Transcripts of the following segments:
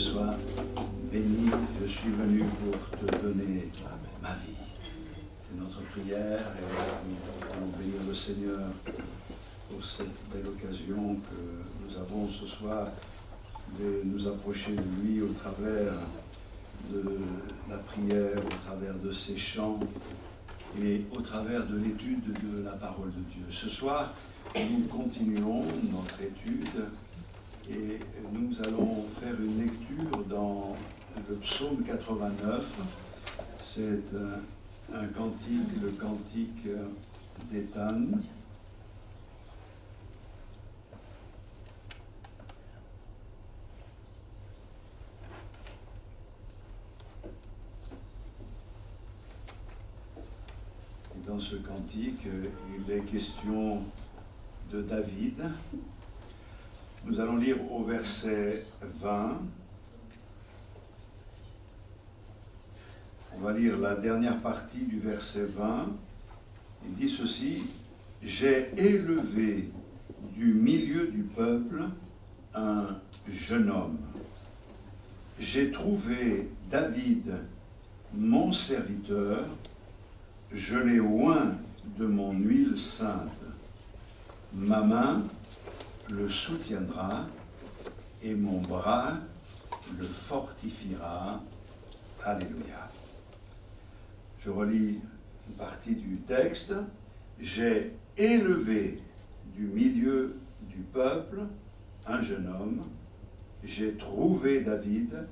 sois béni. Je suis venu pour te donner ma vie. C'est notre prière et nous voulons bénir le Seigneur pour cette belle occasion que nous avons ce soir de nous approcher de lui au travers de la prière, au travers de ses chants et au travers de l'étude de la parole de Dieu. Ce soir, nous continuons notre étude et nous allons faire une lecture dans le psaume 89. C'est un cantique, le cantique d'Éthan. Dans ce cantique, il est question de David. Nous allons lire au verset 20. On va lire la dernière partie du verset 20. Il dit ceci: « J'ai élevé du milieu du peuple un jeune homme. J'ai trouvé David, mon serviteur. Je l'ai oint de mon huile sainte. Ma main le soutiendra et mon bras le fortifiera. » Alléluia. Je relis une partie du texte. « J'ai élevé du milieu du peuple un jeune homme. J'ai trouvé David,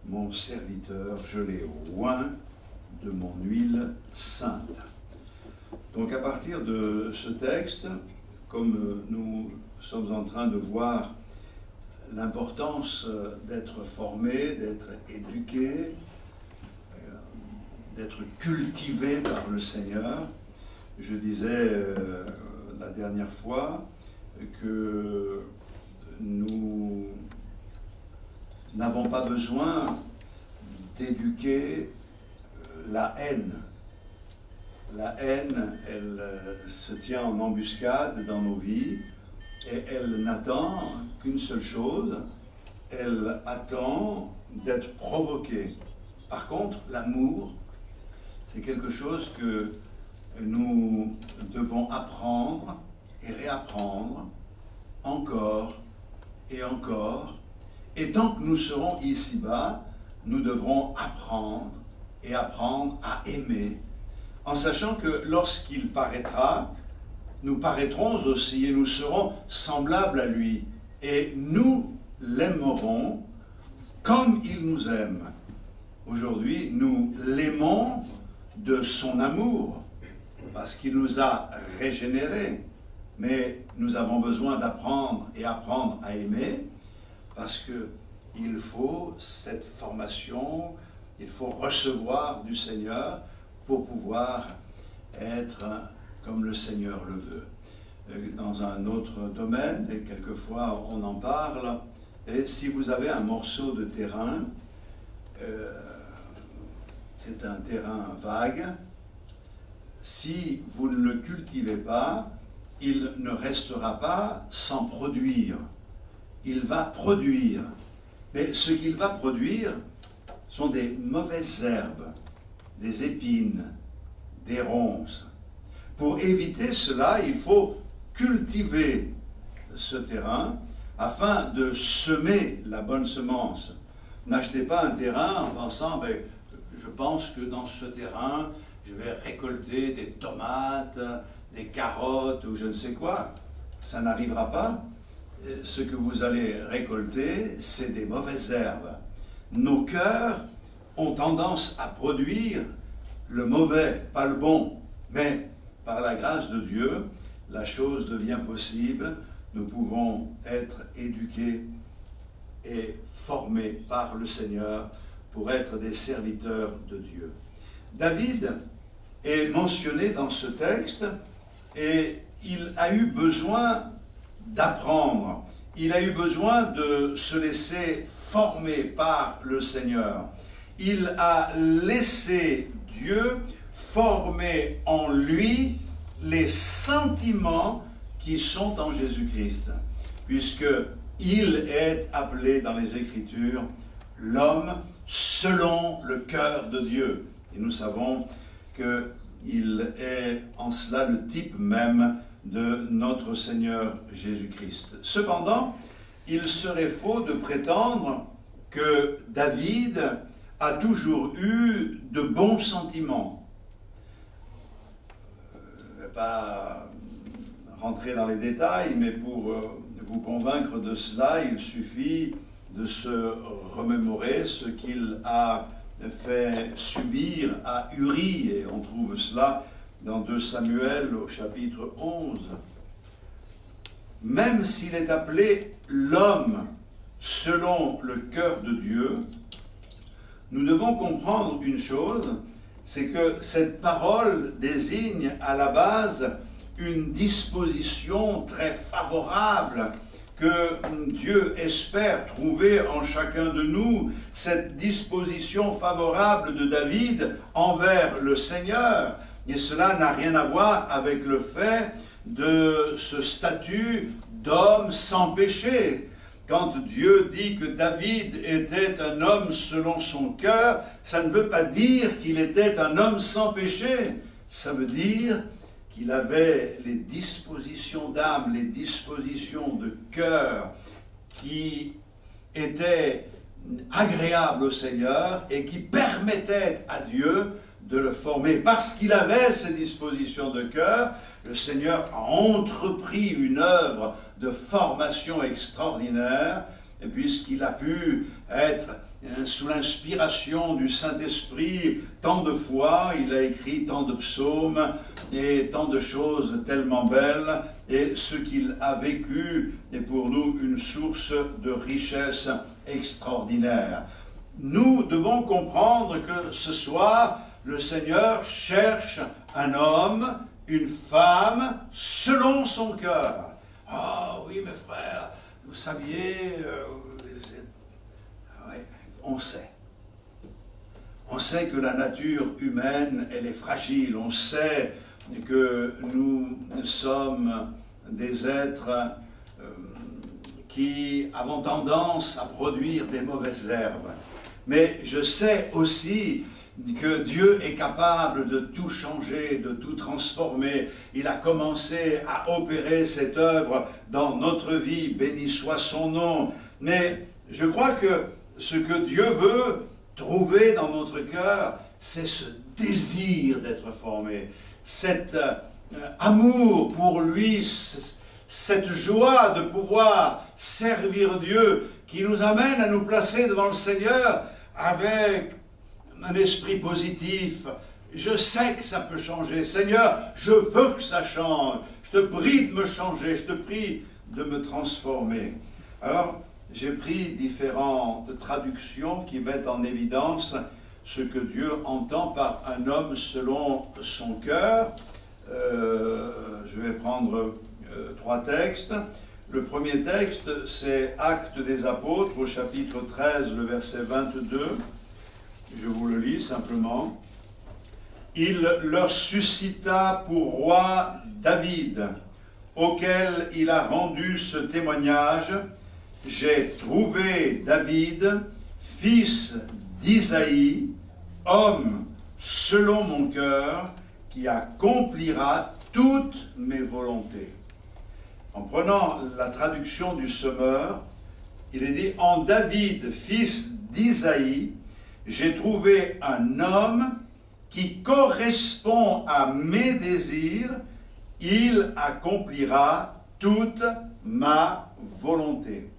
mon serviteur. Je l'ai oint de mon huile sainte. » Donc à partir de ce texte, comme nous sommes en train de voir l'importance d'être formé, d'être éduqué, d'être cultivé par le Seigneur, je disais la dernière fois que nous n'avons pas besoin d'éduquer la haine. La haine, elle se tient en embuscade dans nos vies et elle n'attend qu'une seule chose, elle attend d'être provoquée. Par contre, l'amour, c'est quelque chose que nous devons apprendre et réapprendre encore et encore. Et tant que nous serons ici-bas, nous devrons apprendre et apprendre à aimer, en sachant que lorsqu'il paraîtra, nous paraîtrons aussi et nous serons semblables à lui. Et nous l'aimerons comme il nous aime. Aujourd'hui, nous l'aimons de son amour, parce qu'il nous a régénérés. Mais nous avons besoin d'apprendre et apprendre à aimer, parce qu'il faut cette formation. Il faut recevoir du Seigneur pour pouvoir être comme le Seigneur le veut. Dans un autre domaine, et quelquefois on en parle, et si vous avez un morceau de terrain, c'est un terrain vague, si vous ne le cultivez pas, il ne restera pas sans produire. Il va produire. Mais ce qu'il va produire sont des mauvaises herbes, des épines, des ronces. Pour éviter cela, il faut cultiver ce terrain afin de semer la bonne semence. N'achetez pas un terrain en pensant, je pense que dans ce terrain, je vais récolter des tomates, des carottes ou je ne sais quoi. Ça n'arrivera pas. Ce que vous allez récolter, c'est des mauvaises herbes. Nos cœurs ont tendance à produire le mauvais, pas le bon. Mais par la grâce de Dieu, la chose devient possible. Nous pouvons être éduqués et formés par le Seigneur pour être des serviteurs de Dieu. David est mentionné dans ce texte et il a eu besoin d'apprendre. Il a eu besoin de se laisser former par le Seigneur. Il a laissé Dieu former en lui les sentiments qui sont en Jésus-Christ, puisqu'il est appelé dans les Écritures l'homme selon le cœur de Dieu. Et nous savons qu'il est en cela le type même de notre Seigneur Jésus-Christ. Cependant, il serait faux de prétendre que David a toujours eu de bons sentiments. Je ne vais pas rentrer dans les détails, mais pour vous convaincre de cela, il suffit de se remémorer ce qu'il a fait subir à Uri, et on trouve cela dans 2 Samuel au chapitre 11. Même s'il est appelé l'homme selon le cœur de Dieu, nous devons comprendre une chose, c'est que cette parole désigne à la base une disposition très favorable que Dieu espère trouver en chacun de nous, cette disposition favorable de David envers le Seigneur. Et cela n'a rien à voir avec le fait de ce statut d'homme sans péché. Quand Dieu dit que David était un homme selon son cœur, ça ne veut pas dire qu'il était un homme sans péché. Ça veut dire qu'il avait les dispositions d'âme, les dispositions de cœur qui étaient agréables au Seigneur et qui permettaient à Dieu de le former. Parce qu'il avait ces dispositions de cœur, le Seigneur a entrepris une œuvre de formation extraordinaire, et puisqu'il a pu être sous l'inspiration du Saint-Esprit tant de fois, il a écrit tant de psaumes et tant de choses tellement belles, et ce qu'il a vécu est pour nous une source de richesse extraordinaire. Nous devons comprendre que ce soir, le Seigneur cherche un homme, une femme, selon son cœur. Ah oui, mes frères, vous saviez, ouais, on sait. On sait que la nature humaine, elle est fragile. On sait que nous sommes des êtres qui avons tendance à produire des mauvaises herbes. Mais je sais aussi que Dieu est capable de tout changer, de tout transformer. Il a commencé à opérer cette œuvre dans notre vie, béni soit son nom. Mais je crois que ce que Dieu veut trouver dans notre cœur, c'est ce désir d'être formé, cet amour pour lui, cette joie de pouvoir servir Dieu qui nous amène à nous placer devant le Seigneur avec un esprit positif. Je sais que ça peut changer. Seigneur, je veux que ça change. Je te prie de me changer. Je te prie de me transformer. Alors, j'ai pris différentes traductions qui mettent en évidence ce que Dieu entend par un homme selon son cœur. Je vais prendre 3 textes. Le premier texte, c'est Actes des Apôtres, au chapitre 13, le verset 22. Je vous le lis simplement. Il leur suscita pour roi David, auquel il a rendu ce témoignage. J'ai trouvé David, fils d'Isaïe, homme selon mon cœur, qui accomplira toutes mes volontés. En prenant la traduction du Semeur, il est dit, en David, fils d'Isaïe, j'ai trouvé un homme qui correspond à mes désirs, il accomplira toute ma volonté.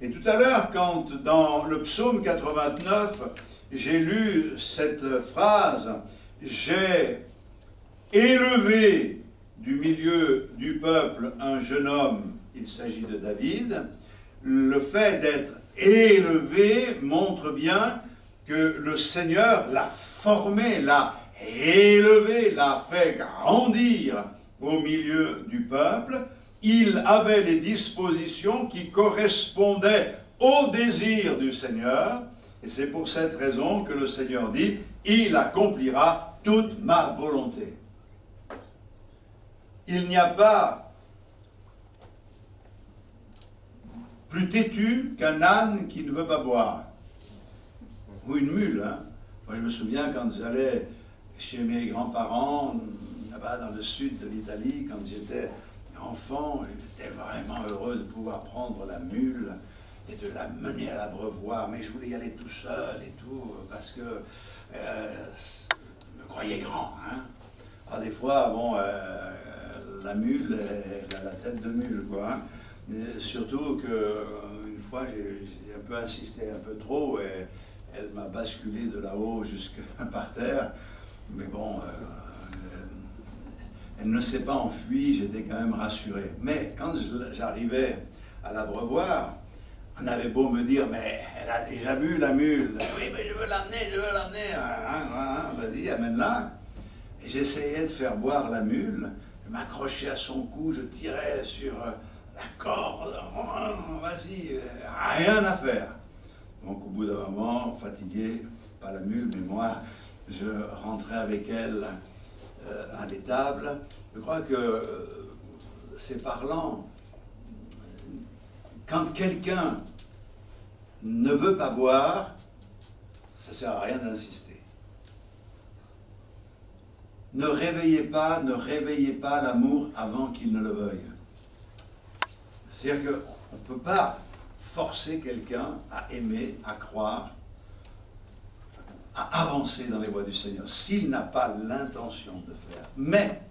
Et tout à l'heure, quand dans le psaume 89, j'ai lu cette phrase, j'ai élevé du milieu du peuple un jeune homme, il s'agit de David, le fait d'être élevé montre bien que le Seigneur l'a formé, l'a élevé, l'a fait grandir au milieu du peuple. Il avait les dispositions qui correspondaient au désir du Seigneur. Et c'est pour cette raison que le Seigneur dit, il accomplira toute ma volonté. Il n'y a pas plus têtu qu'un âne qui ne veut pas boire. ou une mule. Hein. Moi, je me souviens quand j'allais chez mes grands-parents, là-bas dans le sud de l'Italie, quand j'étais enfant, j'étais vraiment heureux de pouvoir prendre la mule et de la mener à l'abreuvoir, mais je voulais y aller tout seul et tout, parce que je me croyais grand. Hein. Alors des fois, bon, la mule, elle a la tête de mule, quoi. Hein. Mais surtout qu'une fois, j'ai un peu insisté un peu trop, et elle m'a basculé de là-haut jusqu'à par terre. Mais bon, elle ne s'est pas enfuie, j'étais quand même rassuré. Mais quand j'arrivais à l'abreuvoir, on avait beau me dire, mais elle a déjà vu la mule. Oui, mais je veux l'amener. Vas-y, amène-la. Et j'essayais de faire boire la mule. Je m'accrochais à son cou, je tirais sur la corde. Vas-y, rien à faire. Donc au bout d'un moment, fatigué, pas la mule, mais moi, je rentrais avec elle à l'étable. Je crois que c'est parlant. Quand quelqu'un ne veut pas boire, ça ne sert à rien d'insister. Ne réveillez pas l'amour avant qu'il ne le veuille. C'est-à-dire qu'on ne peut pas forcer quelqu'un à aimer, à croire, à avancer dans les voies du Seigneur, s'il n'a pas l'intention de faire. Mais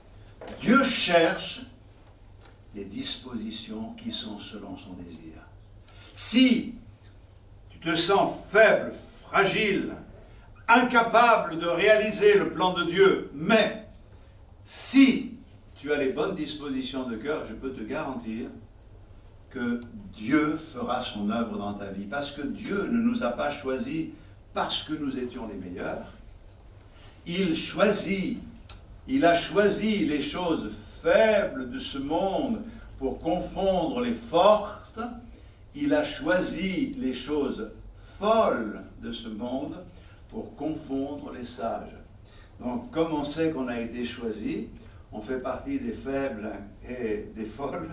Dieu cherche des dispositions qui sont selon son désir. Si tu te sens faible, fragile, incapable de réaliser le plan de Dieu, mais si tu as les bonnes dispositions de cœur, je peux te garantir que Dieu fera son œuvre dans ta vie. Parce que Dieu ne nous a pas choisis parce que nous étions les meilleurs. Il a choisi les choses faibles de ce monde pour confondre les fortes. Il a choisi les choses folles de ce monde pour confondre les sages. Donc, comme on sait qu'on a été choisi, on fait partie des faibles et des folles,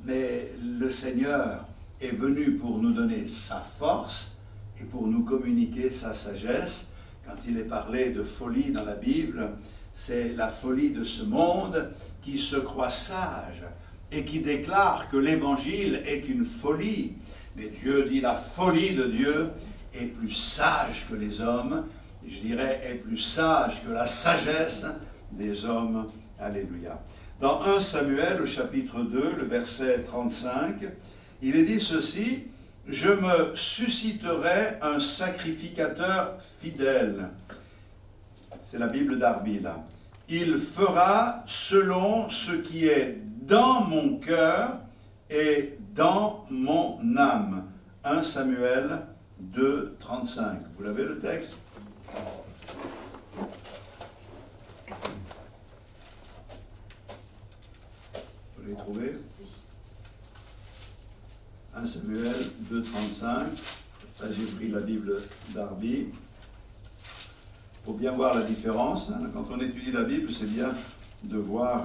mais le Seigneur est venu pour nous donner sa force et pour nous communiquer sa sagesse. Quand il est parlé de folie dans la Bible, c'est la folie de ce monde qui se croit sage et qui déclare que l'évangile est une folie. Mais Dieu dit la folie de Dieu est plus sage que les hommes, je dirais est plus sage que la sagesse des hommes. Alléluia. Dans 1 Samuel, au chapitre 2, le verset 35, il est dit ceci: « Je me susciterai un sacrificateur fidèle. » C'est la Bible d'Arby, là. « Il fera selon ce qui est dans mon cœur et dans mon âme. » 1 Samuel 2, 35. Vous l'avez le texte? Vous l'avez trouvé? 1 Samuel 2, 35. Là, j'ai pris la Bible d'Arby. Il faut bien voir la différence. Quand on étudie la Bible, c'est bien de voir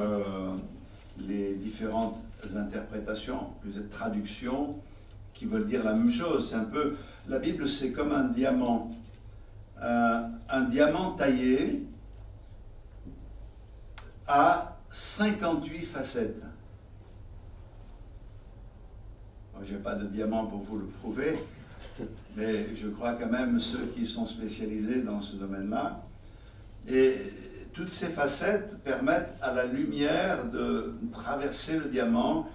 les différentes interprétations, les traductions qui veulent dire la même chose. C'est un peu, la Bible, c'est comme un diamant. Un diamant taillé a 58 facettes. Je n'ai pas de diamant pour vous le prouver, mais je crois quand même ceux qui sont spécialisés dans ce domaine-là. Et toutes ces facettes permettent à la lumière de traverser le diamant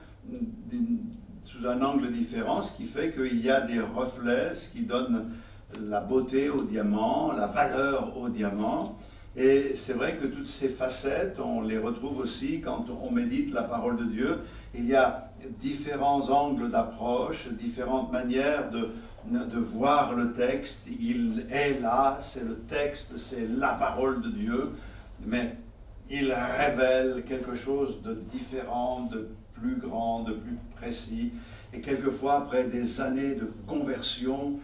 sous un angle différent, ce qui fait qu'il y a des reflets, ce qui donne la beauté au diamant, la valeur au diamant. Et c'est vrai que toutes ces facettes, on les retrouve aussi quand on médite la parole de Dieu. Il y a différents angles d'approche, différentes manières de voir le texte. Il est là, c'est le texte, c'est la parole de Dieu, mais il révèle quelque chose de différent, de plus grand, de plus précis. Et quelquefois, après des années de conversion,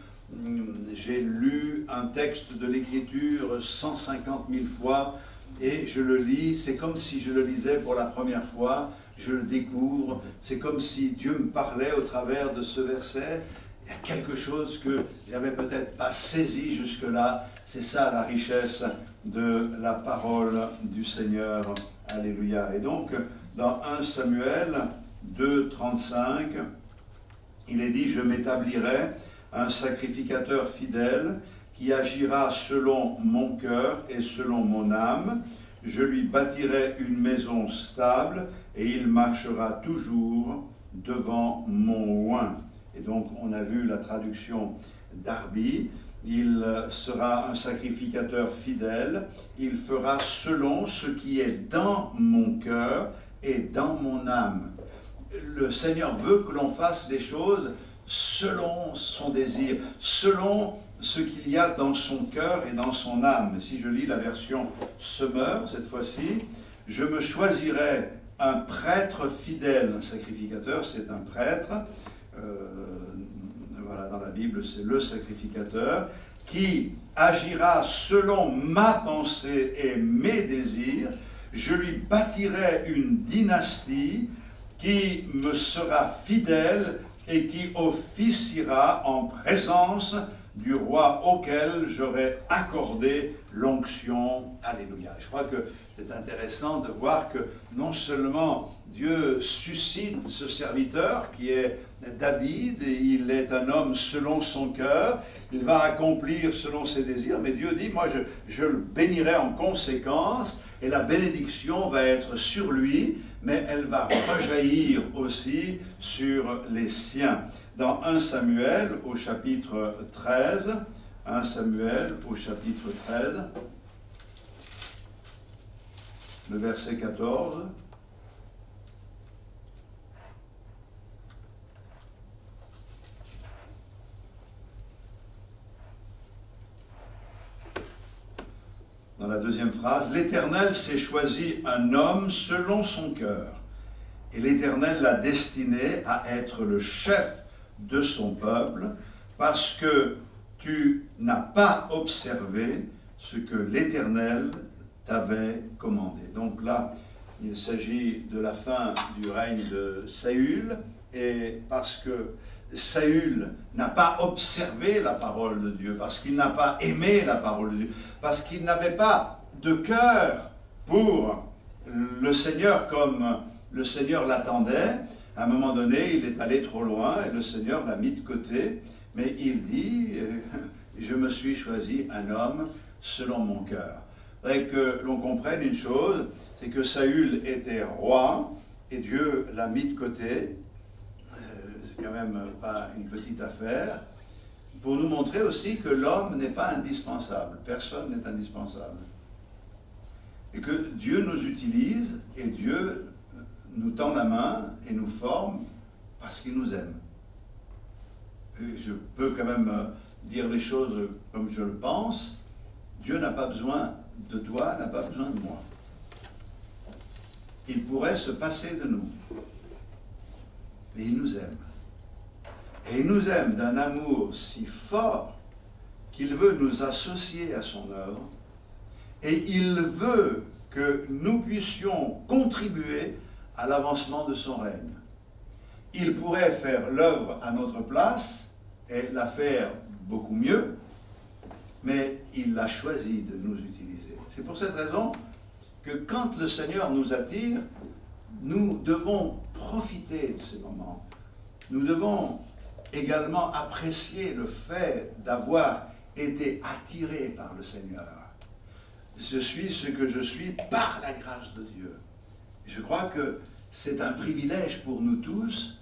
j'ai lu un texte de l'Écriture 150 000 fois et je le lis, c'est comme si je le lisais pour la première fois, je le découvre, c'est comme si Dieu me parlait au travers de ce verset Il y a quelque chose que je n'avais peut-être pas saisi jusque-là. C'est ça la richesse de la parole du Seigneur. Alléluia. Et donc, dans 1 Samuel 2, 35, il est dit « Je m'établirai un sacrificateur fidèle qui agira selon mon cœur et selon mon âme. Je lui bâtirai une maison stable et il marchera toujours devant mon oint. » Et donc, on a vu la traduction d'Arby. Il sera un sacrificateur fidèle. Il fera selon ce qui est dans mon cœur et dans mon âme. Le Seigneur veut que l'on fasse les choses selon son désir, selon ce qu'il y a dans son cœur et dans son âme. Si je lis la version Semeur, cette fois-ci, « Je me choisirai un prêtre fidèle ». Un sacrificateur, c'est un prêtre. Voilà, dans la Bible, c'est le sacrificateur qui agira selon ma pensée et mes désirs. Je lui bâtirai une dynastie qui me sera fidèle et qui officiera en présence du roi auquel j'aurai accordé l'onction. Alléluia. Je crois que c'est intéressant de voir que non seulement Dieu suscite ce serviteur qui est David, et il est un homme selon son cœur, il va accomplir selon ses désirs, mais Dieu dit, moi je le bénirai en conséquence, et la bénédiction va être sur lui, mais elle va rejaillir aussi sur les siens. Dans 1 Samuel au chapitre 13, 1 Samuel au chapitre 13, le verset 14, dans la deuxième phrase, « L'Éternel s'est choisi un homme selon son cœur, et l'Éternel l'a destiné à être le chef de son peuple, parce que tu n'as pas observé ce que l'Éternel t'avait commandé. » Donc là, il s'agit de la fin du règne de Saül, et parce que Saül n'a pas observé la parole de Dieu, parce qu'il n'a pas aimé la parole de Dieu, parce qu'il n'avait pas de cœur pour le Seigneur comme le Seigneur l'attendait. À un moment donné, il est allé trop loin et le Seigneur l'a mis de côté, mais il dit « Je me suis choisi un homme selon mon cœur ». Il faudrait que l'on comprenne une chose, c'est que Saül était roi et Dieu l'a mis de côté. C'est quand même pas une petite affaire, pour nous montrer aussi que l'homme n'est pas indispensable, personne n'est indispensable. Et que Dieu nous utilise et Dieu nous tend la main et nous forme parce qu'il nous aime. Et je peux quand même dire les choses comme je le pense. Dieu n'a pas besoin de toi, n'a pas besoin de moi. Il pourrait se passer de nous. Mais il nous aime. Et il nous aime d'un amour si fort qu'il veut nous associer à son œuvre et il veut que nous puissions contribuer à l'avancement de son règne. Il pourrait faire l'œuvre à notre place et la faire beaucoup mieux, mais il a choisi de nous utiliser. C'est pour cette raison que quand le Seigneur nous attire, nous devons profiter de ces moments. Nous devons également apprécier le fait d'avoir été attiré par le Seigneur. Je suis ce que je suis par la grâce de Dieu. Je crois que c'est un privilège pour nous tous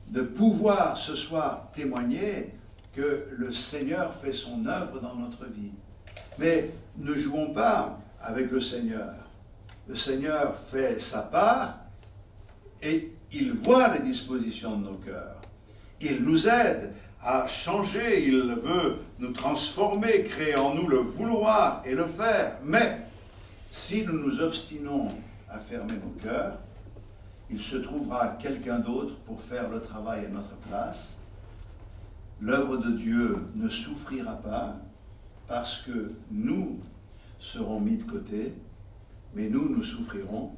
de pouvoir ce soir témoigner que le Seigneur fait son œuvre dans notre vie. Mais ne jouons pas avec le Seigneur. Le Seigneur fait sa part et il voit les dispositions de nos cœurs. Il nous aide à changer, il veut nous transformer, créer en nous le vouloir et le faire. Mais si nous nous obstinons à fermer nos cœurs, il se trouvera quelqu'un d'autre pour faire le travail à notre place. L'œuvre de Dieu ne souffrira pas parce que nous serons mis de côté, mais nous souffrirons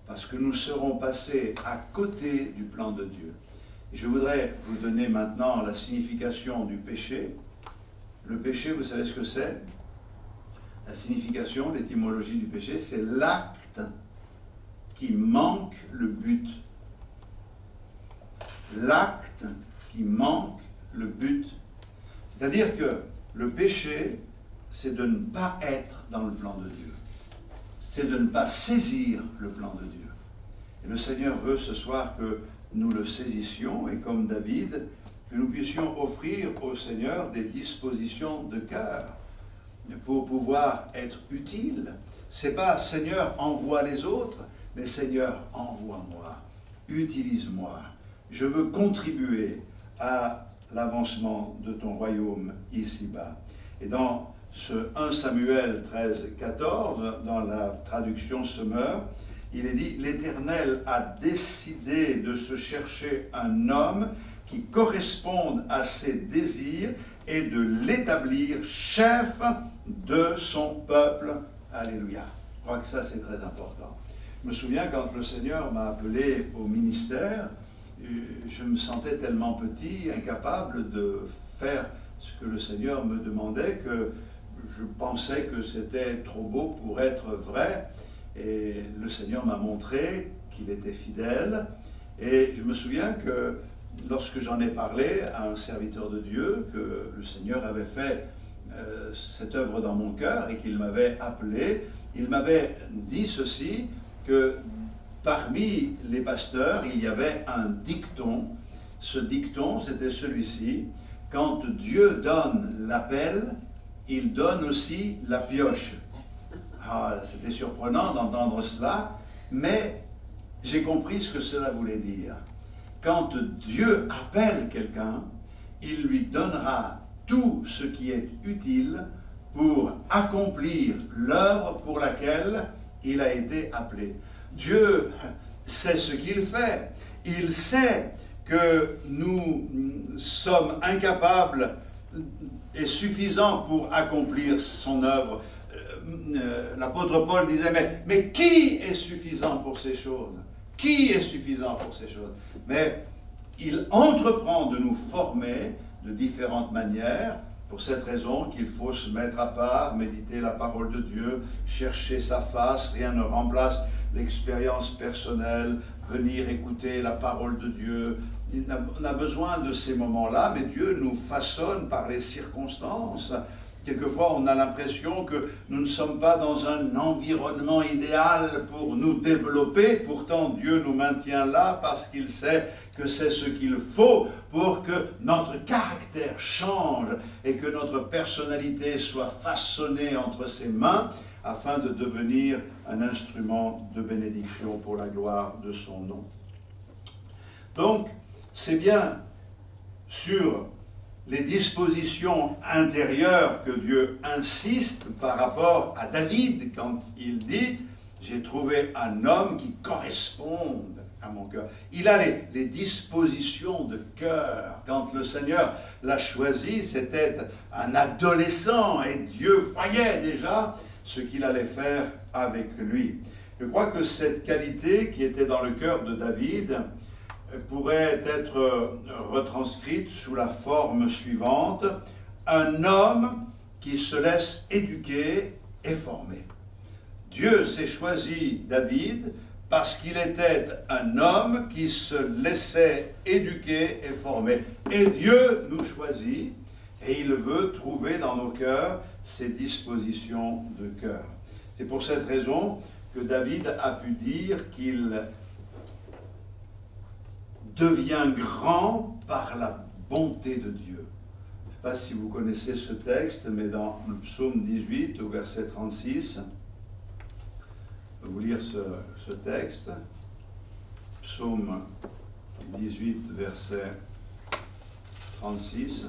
parce que nous serons passés à côté du plan de Dieu. Je voudrais vous donner maintenant la signification du péché. Le péché, vous savez ce que c'est? La signification, l'étymologie du péché, c'est l'acte qui manque le but. L'acte qui manque le but. C'est-à-dire que le péché, c'est de ne pas être dans le plan de Dieu. C'est de ne pas saisir le plan de Dieu. Et le Seigneur veut ce soir que nous le saisissions, et comme David, que nous puissions offrir au Seigneur des dispositions de cœur pour pouvoir être utiles. C'est pas Seigneur, envoie les autres, mais Seigneur, envoie-moi, utilise-moi. Je veux contribuer à l'avancement de ton royaume ici-bas. Et dans ce 1 Samuel 13, 14, dans la traduction Semeur, il est dit « L'Éternel a décidé de se chercher un homme qui corresponde à ses désirs et de l'établir chef de son peuple. » Alléluia. Je crois que ça, c'est très important. Je me souviens quand le Seigneur m'a appelé au ministère, je me sentais tellement petit, incapable de faire ce que le Seigneur me demandait, que je pensais que c'était trop beau pour être vrai. Et le Seigneur m'a montré qu'il était fidèle. Et je me souviens que lorsque j'en ai parlé à un serviteur de Dieu, que le Seigneur avait fait cette œuvre dans mon cœur et qu'il m'avait appelé, il m'avait dit ceci, que parmi les pasteurs, il y avait un dicton. Ce dicton, c'était celui-ci: quand Dieu donne l'appel, il donne aussi la pioche. Ah, c'était surprenant d'entendre cela, mais j'ai compris ce que cela voulait dire. Quand Dieu appelle quelqu'un, il lui donnera tout ce qui est utile pour accomplir l'œuvre pour laquelle il a été appelé. Dieu sait ce qu'il fait. Il sait que nous sommes incapables et suffisants pour accomplir son œuvre. L'apôtre Paul disait, mais qui est suffisant pour ces choses? Qui est suffisant pour ces choses? Mais il entreprend de nous former de différentes manières. Pour cette raison qu'il faut se mettre à part, méditer la parole de Dieu, chercher sa face. Rien ne remplace l'expérience personnelle, venir écouter la parole de Dieu. On a besoin de ces moments-là, mais Dieu nous façonne par les circonstances. Quelquefois, on a l'impression que nous ne sommes pas dans un environnement idéal pour nous développer. Pourtant, Dieu nous maintient là parce qu'il sait que c'est ce qu'il faut pour que notre caractère change et que notre personnalité soit façonnée entre ses mains afin de devenir un instrument de bénédiction pour la gloire de son nom. Donc, c'est bien sur les dispositions intérieures que Dieu insiste par rapport à David quand il dit « J'ai trouvé un homme qui corresponde à mon cœur ». Il a les dispositions de cœur. Quand le Seigneur l'a choisi, c'était un adolescent et Dieu voyait déjà ce qu'il allait faire avec lui. Je crois que cette qualité qui était dans le cœur de David pourrait être retranscrite sous la forme suivante: un homme qui se laisse éduquer et former. Dieu s'est choisi David parce qu'il était un homme qui se laissait éduquer et former. Et Dieu nous choisit et il veut trouver dans nos cœurs ces dispositions de cœur. C'est pour cette raison que David a pu dire qu'il devient grand par la bonté de Dieu. Je ne sais pas si vous connaissez ce texte, mais dans le psaume 18, au verset 36, je vais vous lire ce texte. Psaume 18, verset 36.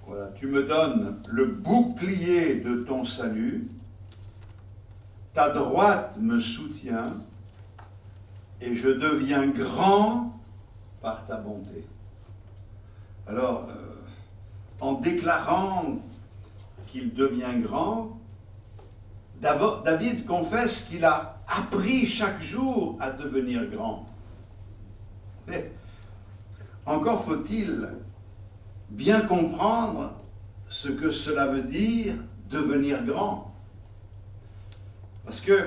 Voilà, tu me donnes le bouclier de ton salut, ta droite me soutient, et je deviens grand par ta bonté. Alors, en déclarant qu'il devient grand, David confesse qu'il a appris chaque jour à devenir grand. Mais encore faut-il bien comprendre ce que cela veut dire devenir grand. Parce que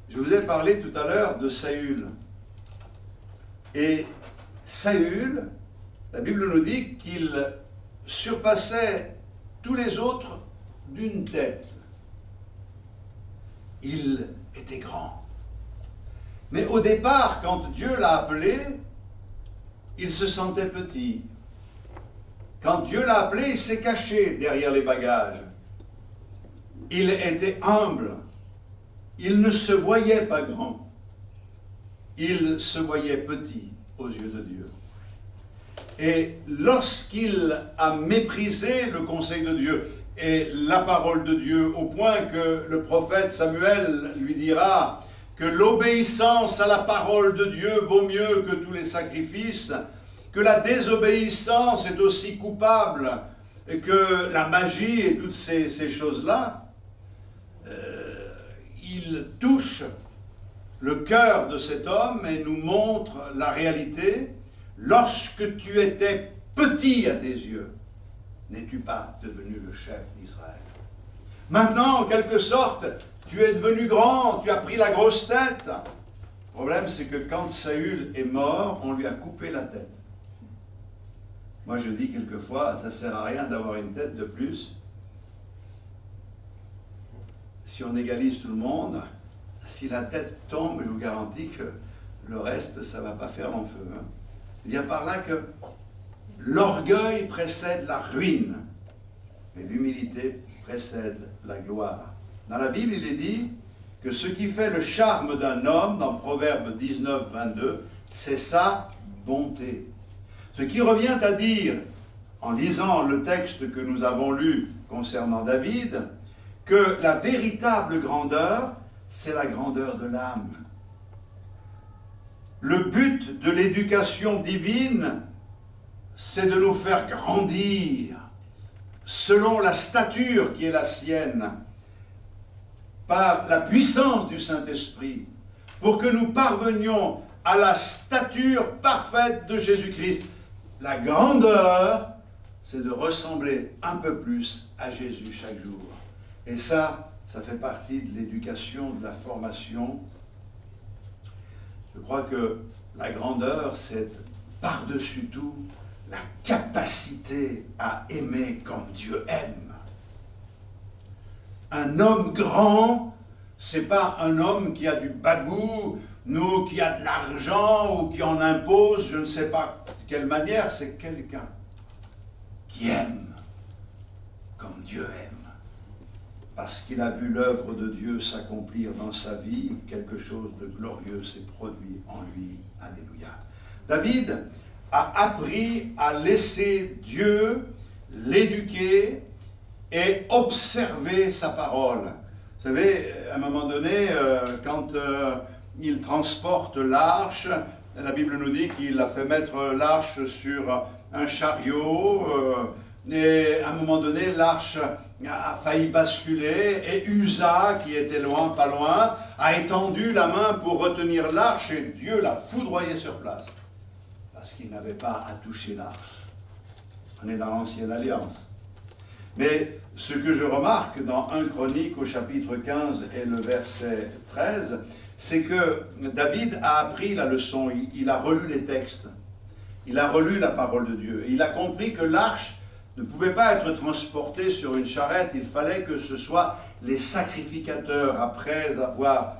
je vous ai parlé tout à l'heure de Saül. Et Saül, la Bible nous dit qu'il surpassait tous les autres d'une tête. Il était grand. Mais au départ, quand Dieu l'a appelé, il se sentait petit. Quand Dieu l'a appelé, il s'est caché derrière les bagages. Il était humble. Il ne se voyait pas grand. Il se voyait petit aux yeux de Dieu. Et lorsqu'il a méprisé le conseil de Dieu et la parole de Dieu, au point que le prophète Samuel lui dira que l'obéissance à la parole de Dieu vaut mieux que tous les sacrifices, que la désobéissance est aussi coupable, et que la magie et toutes ces choses-là, il touche le cœur de cet homme et nous montre la réalité. Lorsque tu étais petit à tes yeux, n'es-tu pas devenu le chef d'Israël? Maintenant, en quelque sorte, tu es devenu grand, tu as pris la grosse tête. Le problème, c'est que quand Saül est mort, on lui a coupé la tête. Moi, je dis quelquefois, ça ne sert à rien d'avoir une tête de plus. Si on égalise tout le monde, si la tête tombe, je vous garantis que le reste, ça ne va pas faire long feu. Hein. Il y a par là que l'orgueil précède la ruine, mais l'humilité précède la gloire. Dans la Bible, il est dit que ce qui fait le charme d'un homme, dans Proverbe 19, 22, c'est sa bonté. Ce qui revient à dire, en lisant le texte que nous avons lu concernant David, que la véritable grandeur, c'est la grandeur de l'âme. Le but de l'éducation divine, c'est de nous faire grandir selon la stature qui est la sienne, par la puissance du Saint-Esprit, pour que nous parvenions à la stature parfaite de Jésus-Christ. La grandeur, c'est de ressembler un peu plus à Jésus chaque jour. Et ça fait partie de l'éducation, de la formation. Je crois que la grandeur, c'est par-dessus tout la capacité à aimer comme Dieu aime. Un homme grand, c'est pas un homme qui a du bagou, ou qui a de l'argent, ou qui en impose, je ne sais pas de quelle manière, c'est quelqu'un qui aime comme Dieu aime. Parce qu'il a vu l'œuvre de Dieu s'accomplir dans sa vie, quelque chose de glorieux s'est produit en lui. Alléluia. David a appris à laisser Dieu l'éduquer et observer sa parole. Vous savez, à un moment donné, quand il transporte l'arche, la Bible nous dit qu'il a fait mettre l'arche sur un chariot, et à un moment donné, l'arche a failli basculer, et Uza, qui était loin, pas loin, a étendu la main pour retenir l'arche, et Dieu l'a foudroyé sur place. Parce qu'il n'avait pas à toucher l'arche. On est dans l'Ancienne Alliance. Mais ce que je remarque dans 1 Chronique au chapitre 15 et le verset 13, c'est que David a appris la leçon, il a relu les textes, il a relu la parole de Dieu, et il a compris que l'arche ne pouvait pas être transportée sur une charrette, il fallait que ce soit les sacrificateurs, après avoir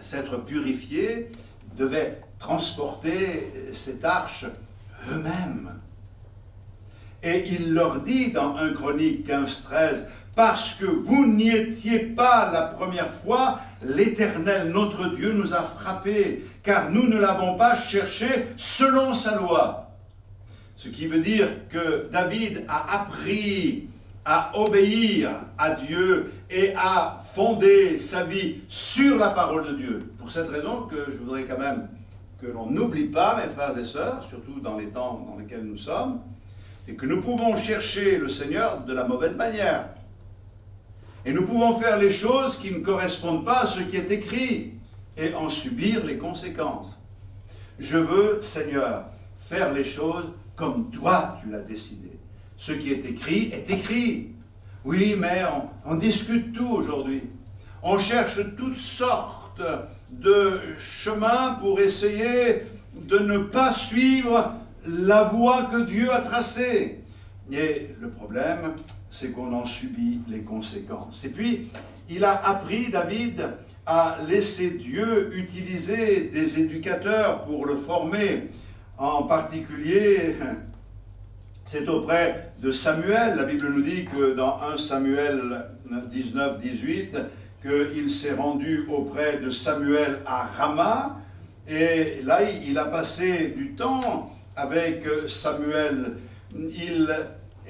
s'être purifiés, devaient transporter cette arche eux-mêmes. Et il leur dit dans 1 Chronique 15-13, « Parce que vous n'y étiez pas la première fois, l'Éternel, notre Dieu, nous a frappés, car nous ne l'avons pas cherché selon sa loi. » Ce qui veut dire que David a appris à obéir à Dieu et à fonder sa vie sur la parole de Dieu. Pour cette raison que je voudrais quand même que l'on n'oublie pas, mes frères et sœurs, surtout dans les temps dans lesquels nous sommes, c'est que nous pouvons chercher le Seigneur de la mauvaise manière. Et nous pouvons faire les choses qui ne correspondent pas à ce qui est écrit et en subir les conséquences. Je veux, Seigneur, faire les choses comme toi tu l'as décidé. Ce qui est écrit est écrit. Oui, mais on discute tout aujourd'hui. On cherche toutes sortes de chemins pour essayer de ne pas suivre la voie que Dieu a tracée. Et le problème, c'est qu'on en subit les conséquences. Et puis, il a appris, David, à laisser Dieu utiliser des éducateurs pour le former. En particulier, c'est auprès de Samuel. La Bible nous dit que dans 1 Samuel 19, 18, qu'il s'est rendu auprès de Samuel à Rama. Et là, il a passé du temps avec Samuel. Il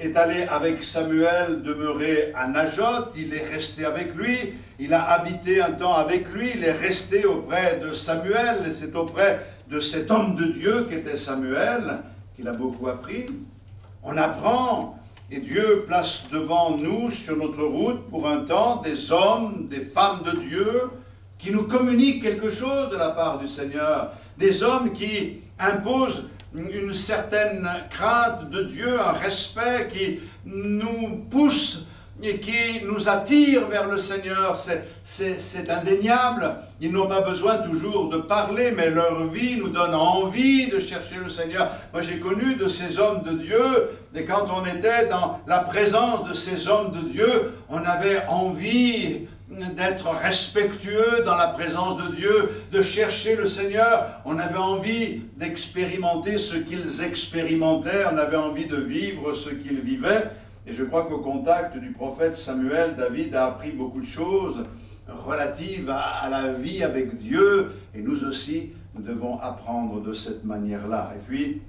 est allé avec Samuel demeurer à Najot, il est resté avec lui, il a habité un temps avec lui, il est resté auprès de Samuel, et c'est auprès de cet homme de Dieu qu'était Samuel qu'il a beaucoup appris. On apprend, et Dieu place devant nous, sur notre route, pour un temps, des hommes, des femmes de Dieu, qui nous communiquent quelque chose de la part du Seigneur, des hommes qui imposent une certaine crainte de Dieu, un respect qui nous pousse et qui nous attire vers le Seigneur. C'est indéniable. Ils n'ont pas besoin toujours de parler, mais leur vie nous donne envie de chercher le Seigneur. Moi, j'ai connu de ces hommes de Dieu, et quand on était dans la présence de ces hommes de Dieu, on avait envie d'être respectueux dans la présence de Dieu, de chercher le Seigneur. On avait envie d'expérimenter ce qu'ils expérimentaient, on avait envie de vivre ce qu'ils vivaient. Et je crois qu'au contact du prophète Samuel, David a appris beaucoup de choses relatives à la vie avec Dieu. Et nous aussi, nous devons apprendre de cette manière-là. Et puis,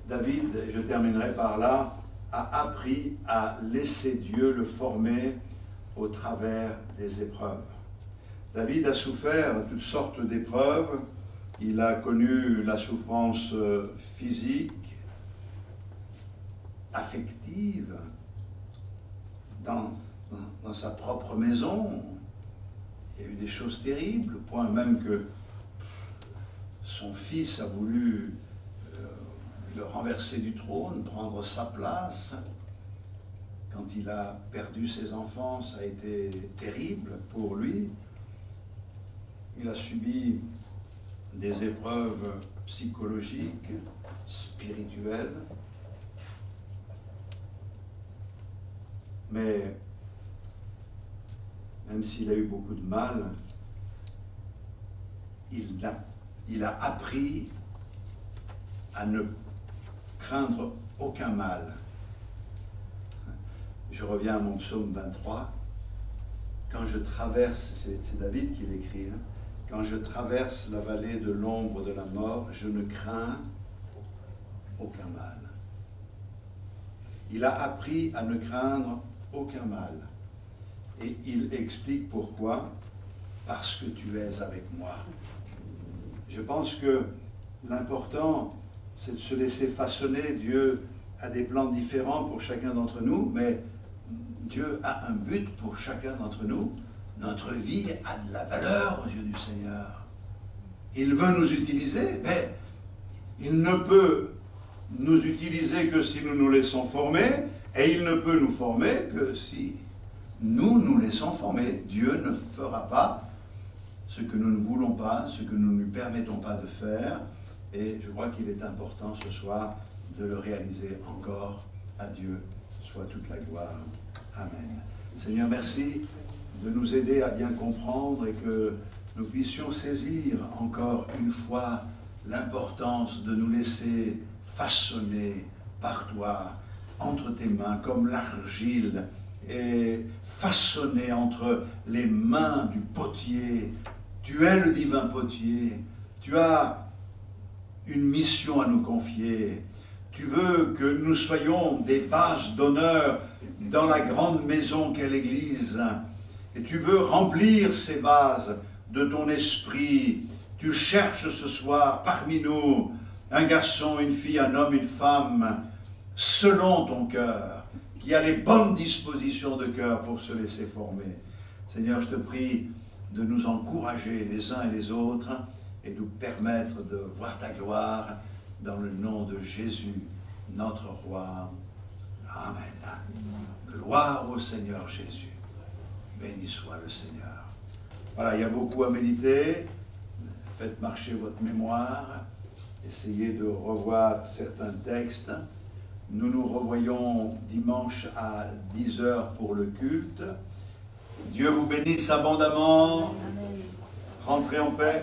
David, et je terminerai par là, a appris à laisser Dieu le former au travers des épreuves. David a souffert toutes sortes d'épreuves. Il a connu la souffrance physique, affective, dans sa propre maison. Il y a eu des choses terribles, au point même que son fils a voulu le renverser du trône, prendre sa place. Quand il a perdu ses enfants, ça a été terrible pour lui. Il a subi des épreuves psychologiques, spirituelles. Mais même s'il a eu beaucoup de mal, il a appris à ne craindre aucun mal. Je reviens à mon psaume 23. Quand je traverse, c'est David qui l'écrit, hein, quand je traverse la vallée de l'ombre de la mort, je ne crains aucun mal. Il a appris à ne craindre aucun mal. Et il explique pourquoi. Parce que tu es avec moi. Je pense que l'important, c'est de se laisser façonner. Dieu a des plans différents pour chacun d'entre nous, mais Dieu a un but pour chacun d'entre nous. Notre vie a de la valeur aux yeux du Seigneur. Il veut nous utiliser, mais il ne peut nous utiliser que si nous nous laissons former, et il ne peut nous former que si nous nous laissons former. Dieu ne fera pas ce que nous ne voulons pas, ce que nous ne lui permettons pas de faire, et je crois qu'il est important ce soir de le réaliser encore. À Dieu soit toute la gloire. Amen. Seigneur, merci de nous aider à bien comprendre et que nous puissions saisir encore une fois l'importance de nous laisser façonner par toi, entre tes mains, comme l'argile est façonnée entre les mains du potier. Tu es le divin potier. Tu as une mission à nous confier. Tu veux que nous soyons des vases d'honneur dans la grande maison qu'est l'Église. Et tu veux remplir ces vases de ton esprit tu cherches ce soir parmi nous un garçon, une fille, un homme, une femme, selon ton cœur, qui a les bonnes dispositions de cœur pour se laisser former. Seigneur, je te prie de nous encourager les uns et les autres et de nous permettre de voir ta gloire dans le nom de Jésus, notre roi. Amen. Gloire au Seigneur Jésus. Béni soit le Seigneur. Voilà, il y a beaucoup à méditer. Faites marcher votre mémoire. Essayez de revoir certains textes. Nous nous revoyons dimanche à 10 h pour le culte. Dieu vous bénisse abondamment. Rentrez en paix.